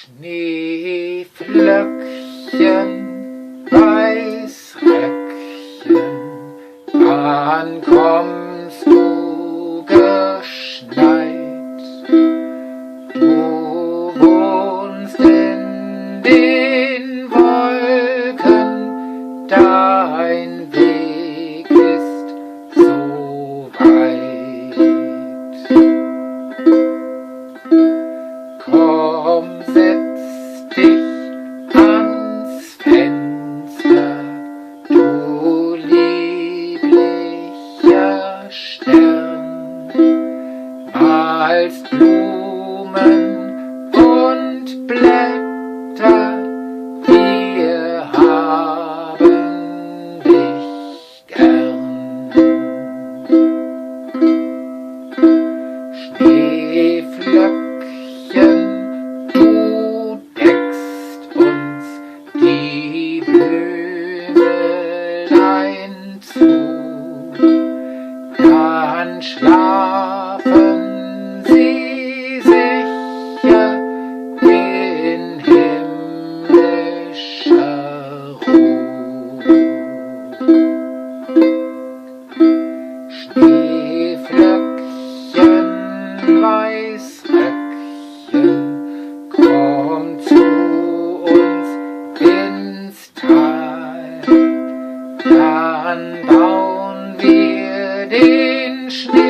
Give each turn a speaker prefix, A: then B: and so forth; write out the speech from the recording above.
A: Schneeflöckchen, Weißröckchen, wann kommst du geschneit? Du wohnst in den Wolken, dein Weg ist so weit. Komm, setz dich ans Fenster, du lieblicher Stern, malst Blumen und Blätter, wir haben dich gern. Schneeflöckchen, du deckst uns die Blümelein zu, dann schlafen sie sicher in himmlischer Ruhe. Schneeflöckchen, Weißröckchen, komm zu uns ins Tal, dann bauen wir den Schnee